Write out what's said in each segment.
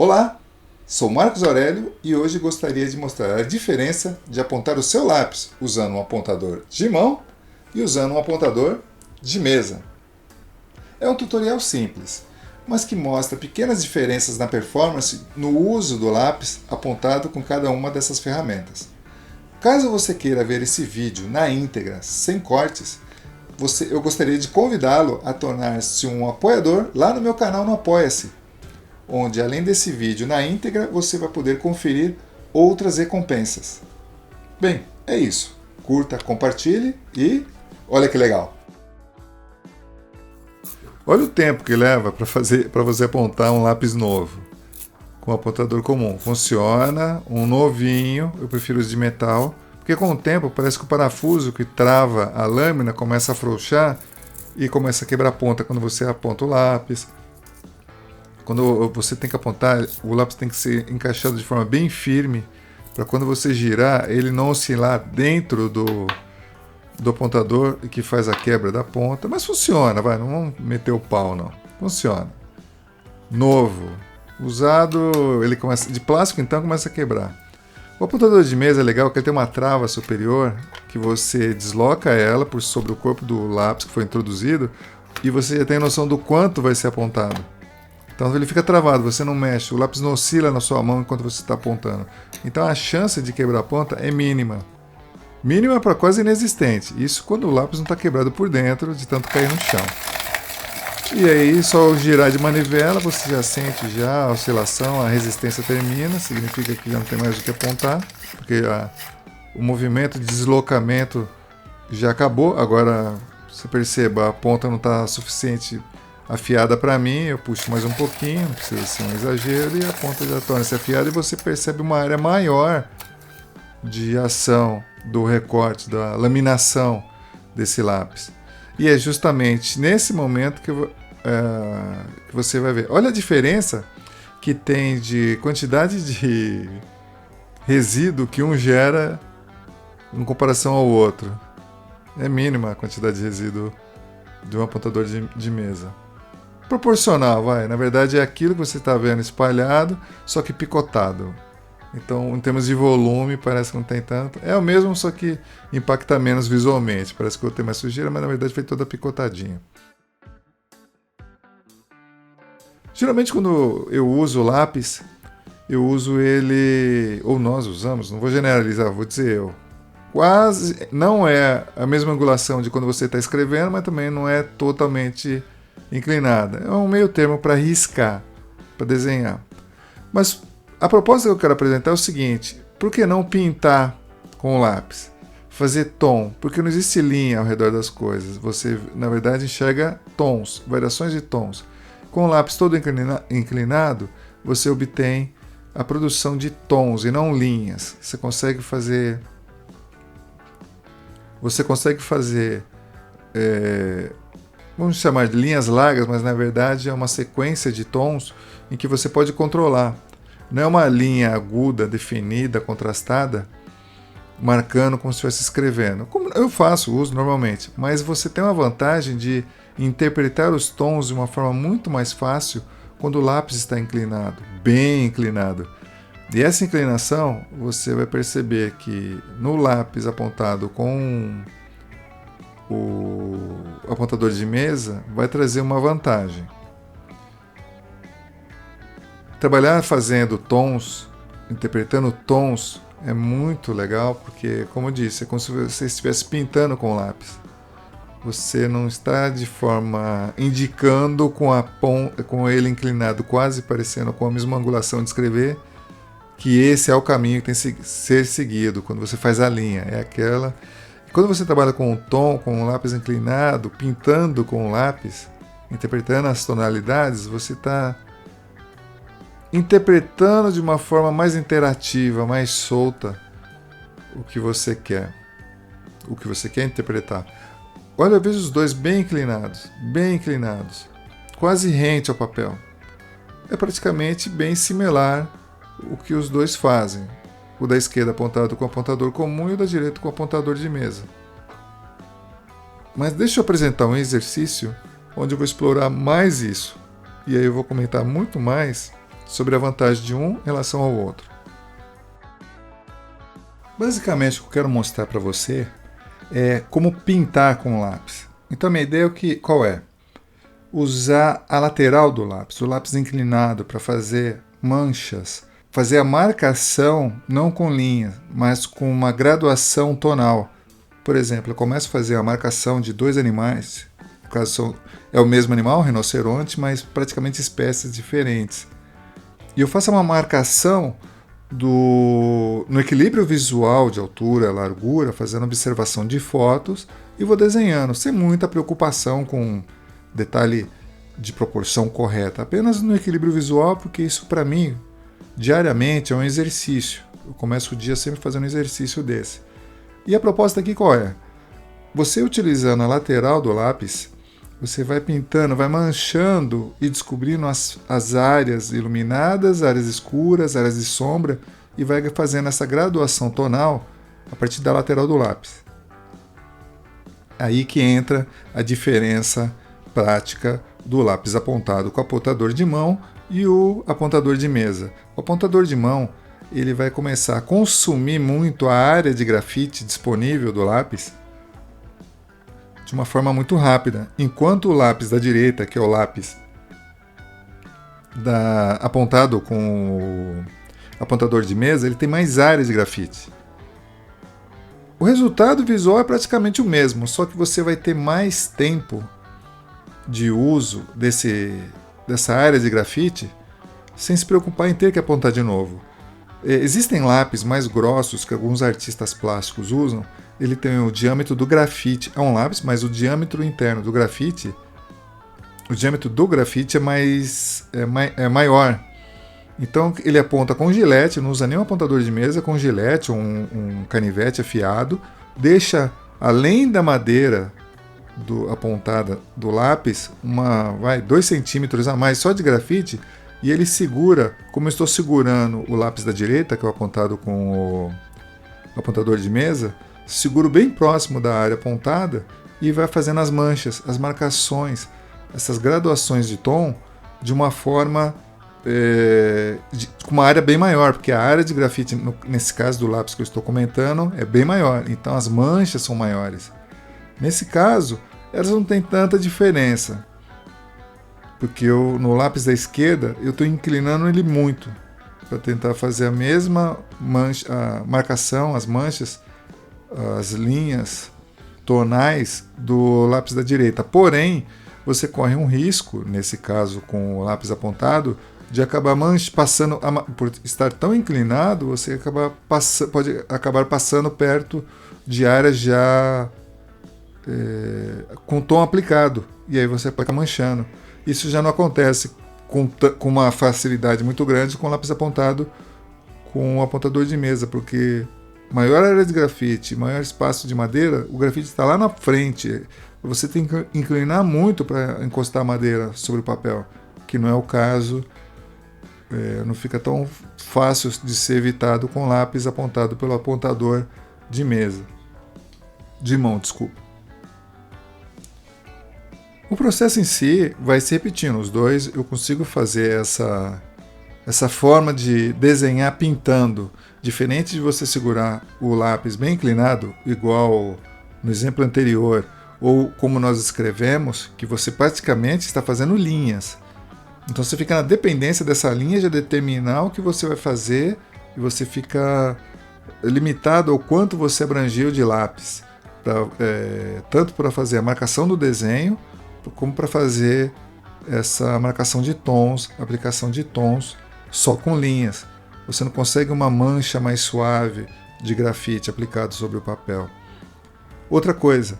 Olá, sou Marcos Aurélio e hoje gostaria de mostrar a diferença de apontar o seu lápis usando um apontador de mão e usando um apontador de mesa. É um tutorial simples, mas que mostra pequenas diferenças na performance no uso do lápis apontado com cada uma dessas ferramentas. Caso você queira ver esse vídeo na íntegra, sem cortes, eu gostaria de convidá-lo a tornar-se um apoiador lá no meu canal no Apoia-se, onde além desse vídeo na íntegra, você vai poder conferir outras recompensas. Bem, é isso. Curta, compartilhe e olha que legal! Olha o tempo que leva para você apontar um lápis novo com um apontador comum. Funciona, um novinho, eu prefiro os de metal, porque com o tempo parece que o parafuso que trava a lâmina começa a afrouxar e começa a quebrar a ponta quando você aponta o lápis. Quando você tem que apontar, o lápis tem que ser encaixado de forma bem firme, para quando você girar, ele não oscilar dentro do apontador que faz a quebra da ponta. Mas funciona, vai, não vamos meter o pau não. Funciona. Novo. Usado, ele começa de plástico, então começa a quebrar. O apontador de mesa é legal porque ele tem uma trava superior que você desloca ela por sobre o corpo do lápis que foi introduzido e você já tem noção do quanto vai ser apontado. Então ele fica travado, você não mexe, o lápis não oscila na sua mão enquanto você está apontando. Então a chance de quebrar a ponta é mínima. Mínima para quase inexistente. Isso quando o lápis não está quebrado por dentro de tanto cair no chão. E aí, só girar de manivela, você já sente já a oscilação, a resistência termina, significa que já não tem mais o que apontar, porque o movimento de deslocamento já acabou. Agora, você perceba, a ponta não está suficiente afiada para mim, eu puxo mais um pouquinho, não precisa ser um exagero, e a ponta já torna-se afiada e você percebe uma área maior de ação do recorte, da laminação desse lápis. E é justamente nesse momento que você vai ver. Olha a diferença que tem de quantidade de resíduo que um gera em comparação ao outro. É mínima a quantidade de resíduo de um apontador de mesa. Proporcional, vai. Na verdade é aquilo que você está vendo espalhado, só que picotado. Então, em termos de volume, parece que não tem tanto. É o mesmo, só que impacta menos visualmente. Parece que o outro tem mais sujeira, mas na verdade foi toda picotadinha. Geralmente, quando eu uso o lápis, eu uso ele, ou nós usamos, não vou generalizar, vou dizer eu. Quase não é a mesma angulação de quando você está escrevendo, mas também não é totalmente inclinada. É um meio termo para riscar, para desenhar. Mas a proposta que eu quero apresentar é o seguinte: por que não pintar com o lápis? Fazer tom, porque não existe linha ao redor das coisas. Você, na verdade, enxerga tons, variações de tons. Com o lápis todo inclinado, você obtém a produção de tons e não linhas. Você consegue fazer vamos chamar de linhas largas, mas na verdade é uma sequência de tons em que você pode controlar. Não é uma linha aguda, definida, contrastada, marcando como se estivesse escrevendo. Como eu uso normalmente, mas você tem uma vantagem de interpretar os tons de uma forma muito mais fácil quando o lápis está inclinado, bem inclinado. E essa inclinação, você vai perceber que no lápis apontado com o apontador de mesa, vai trazer uma vantagem. Trabalhar fazendo tons, interpretando tons, é muito legal, porque, como eu disse, é como se você estivesse pintando com o lápis. Você não está de forma indicando com ele inclinado, quase parecendo com a mesma angulação de escrever, que esse é o caminho que tem que ser seguido quando você faz a linha. É aquela. Quando você trabalha com o tom, com o lápis inclinado, pintando com o lápis, interpretando as tonalidades, você está interpretando de uma forma mais interativa, mais solta o que você quer interpretar. Olha, eu vejo os dois bem inclinados, quase rente ao papel. É praticamente bem similar o que os dois fazem. O da esquerda apontado com o apontador comum e o da direita com o apontador de mesa. Mas deixa eu apresentar um exercício onde eu vou explorar mais isso. E aí eu vou comentar muito mais sobre a vantagem de um em relação ao outro. Basicamente, o que eu quero mostrar para você é como pintar com o lápis. Então, a minha ideia qual é? Usar a lateral do lápis, o lápis inclinado, para fazer manchas, fazer a marcação não com linha, mas com uma graduação tonal. Por exemplo, eu começo a fazer a marcação de dois animais, no caso é o mesmo animal, rinoceronte, mas praticamente espécies diferentes. E eu faço uma marcação no equilíbrio visual de altura, largura, fazendo observação de fotos e vou desenhando, sem muita preocupação com detalhe de proporção correta, apenas no equilíbrio visual, porque isso para mim, diariamente, é um exercício. Eu começo o dia sempre fazendo um exercício desse. E a proposta aqui qual é? Você utilizando a lateral do lápis, você vai pintando, vai manchando e descobrindo as áreas iluminadas, áreas escuras, áreas de sombra e vai fazendo essa graduação tonal a partir da lateral do lápis. Aí que entra a diferença prática do lápis apontado com apontador de mão e o apontador de mesa. O apontador de mão ele vai começar a consumir muito a área de grafite disponível do lápis de uma forma muito rápida, enquanto o lápis da direita, que é o lápis apontado com o apontador de mesa, ele tem mais áreas de grafite. O resultado visual é praticamente o mesmo, só que você vai ter mais tempo de uso dessa área de grafite sem se preocupar em ter que apontar de novo. Existem lápis mais grossos que alguns artistas plásticos usam. Ele tem o diâmetro do grafite, é um lápis, mas o diâmetro interno do grafite, o diâmetro do grafite é maior. Então ele aponta com gilete, não usa nenhum apontador de mesa, com gilete ou um canivete afiado, deixa além da madeira apontada do lápis 2 centímetros a mais só de grafite, e ele segura, como eu estou segurando o lápis da direita, que é o apontado com o apontador de mesa, seguro bem próximo da área apontada e vai fazendo as manchas, as marcações, essas graduações de tom de uma forma com uma área bem maior, porque a área de grafite, nesse caso do lápis que eu estou comentando, é bem maior, então as manchas são maiores. Nesse caso, elas não têm tanta diferença, porque no lápis da esquerda eu estou inclinando ele muito para tentar fazer a mesma marcação, as manchas, as linhas tonais do lápis da direita. Porém, você corre um risco, nesse caso com o lápis apontado, de acabar passando, por estar tão inclinado, você pode acabar passando perto de áreas já com tom aplicado, e aí você pode ficar manchando. Isso já não acontece com uma facilidade muito grande com o lápis apontado com o apontador de mesa, porque maior área de grafite, maior espaço de madeira, o grafite está lá na frente. Você tem que inclinar muito para encostar a madeira sobre o papel, que não é o caso, não fica tão fácil de ser evitado com lápis apontado pelo apontador de mão. O processo em si vai se repetindo, os dois eu consigo fazer essa forma de desenhar pintando, diferente de você segurar o lápis bem inclinado, igual no exemplo anterior, ou como nós escrevemos, que você praticamente está fazendo linhas. Então você fica na dependência dessa linha de determinar o que você vai fazer e você fica limitado ao quanto você abrangeu de lápis, tanto para fazer a marcação do desenho, como para fazer essa marcação de tons, aplicação de tons só com linhas. Você não consegue uma mancha mais suave de grafite aplicado sobre o papel. Outra coisa,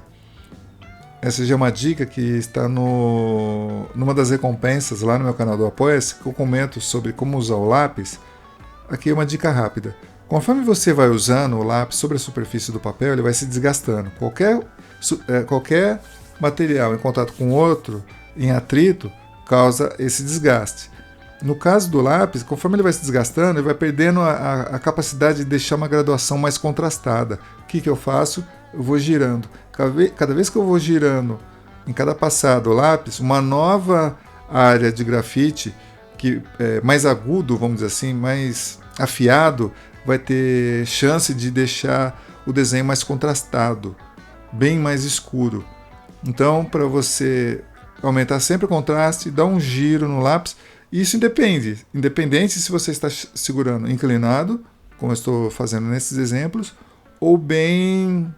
essa já é uma dica que está numa das recompensas lá no meu canal do Apoia-se, que eu comento sobre como usar o lápis. Aqui é uma dica rápida. Conforme você vai usando o lápis sobre a superfície do papel, ele vai se desgastando. Qualquer material em contato com outro, em atrito, causa esse desgaste. No caso do lápis, conforme ele vai se desgastando, ele vai perdendo a capacidade de deixar uma graduação mais contrastada. O que eu faço? Eu vou girando. Cada vez que eu vou girando em cada passada o lápis, uma nova área de grafite que é mais agudo, vamos dizer assim, mais afiado, vai ter chance de deixar o desenho mais contrastado, bem mais escuro. Então, para você aumentar sempre o contraste, dá um giro no lápis. Isso independente se você está segurando inclinado, como eu estou fazendo nesses exemplos, ou bem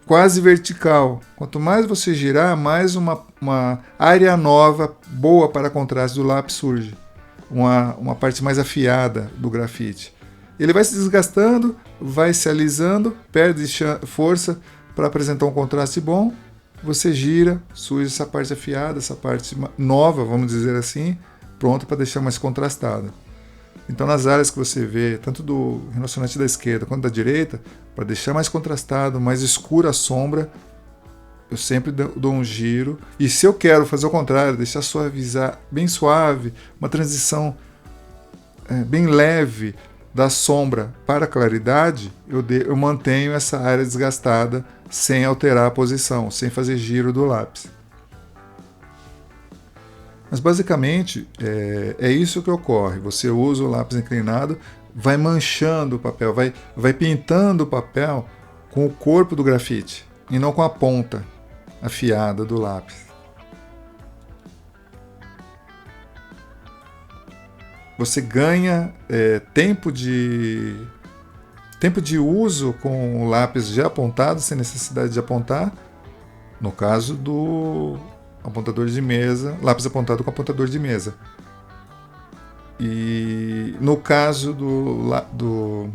quase vertical. Quanto mais você girar, mais uma área nova, boa para contraste do lápis surge. Uma parte mais afiada do grafite. Ele vai se desgastando, vai se alisando, perde força para apresentar um contraste bom. Você gira, surge essa parte afiada, essa parte nova, vamos dizer assim, pronta para deixar mais contrastada. Então, nas áreas que você vê, tanto do rinoceronte da esquerda quanto da direita, para deixar mais contrastado, mais escura a sombra, eu sempre dou um giro. E se eu quero fazer o contrário, deixar suavizar, bem suave, uma transição bem leve da sombra para a claridade, eu mantenho essa área desgastada sem alterar a posição, sem fazer giro do lápis. Mas basicamente é isso que ocorre. Você usa o lápis inclinado, vai manchando o papel, vai pintando o papel com o corpo do grafite e não com a ponta afiada do lápis. Você ganha tempo de uso com o lápis já apontado, sem necessidade de apontar, no caso do apontador de mesa, lápis apontado com apontador de mesa. E no caso do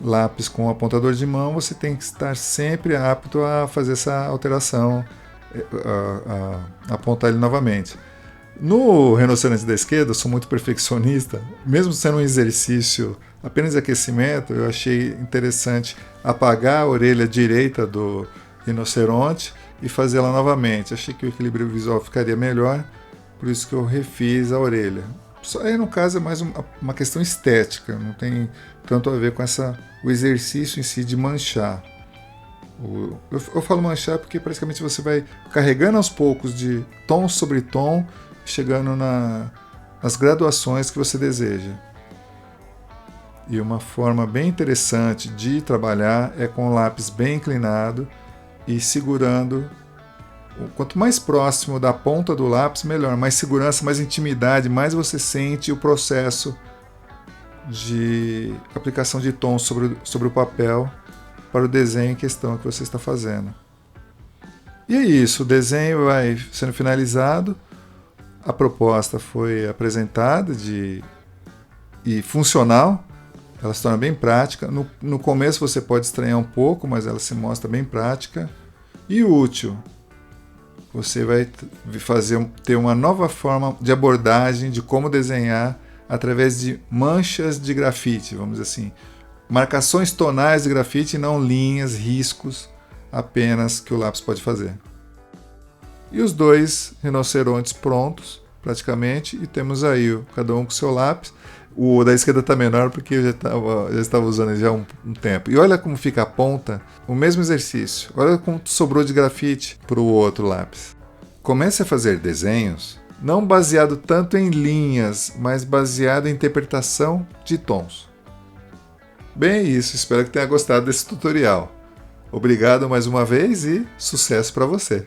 lápis com apontador de mão, você tem que estar sempre apto a fazer essa alteração, a apontar ele novamente. No rinoceronte da esquerda, eu sou muito perfeccionista, mesmo sendo um exercício apenas de aquecimento, eu achei interessante apagar a orelha direita do rinoceronte e fazê-la novamente. Achei que o equilíbrio visual ficaria melhor, por isso que eu refiz a orelha. Só aí, no caso, é mais uma questão estética, não tem tanto a ver com o exercício em si de manchar. Eu falo manchar porque praticamente você vai carregando aos poucos de tom sobre tom, chegando nas graduações que você deseja. E uma forma bem interessante de trabalhar é com o lápis bem inclinado e segurando. Quanto mais próximo da ponta do lápis, melhor. Mais segurança, mais intimidade, mais você sente o processo de aplicação de tom sobre o papel para o desenho em questão que você está fazendo. E é isso, o desenho vai sendo finalizado, a proposta foi apresentada e funcional, ela se torna bem prática. No começo você pode estranhar um pouco, mas ela se mostra bem prática e útil. Você vai ter uma nova forma de abordagem de como desenhar através de manchas de grafite, vamos dizer assim. Marcações tonais de grafite e não linhas, riscos apenas que o lápis pode fazer. E os dois rinocerontes prontos, praticamente, e temos aí cada um com seu lápis. O da esquerda está menor porque eu já estava usando ele já há um tempo. E olha como fica a ponta, o mesmo exercício. Olha como sobrou de grafite para o outro lápis. Comece a fazer desenhos não baseado tanto em linhas, mas baseado em interpretação de tons. Bem, é isso. Espero que tenha gostado desse tutorial. Obrigado mais uma vez e sucesso para você!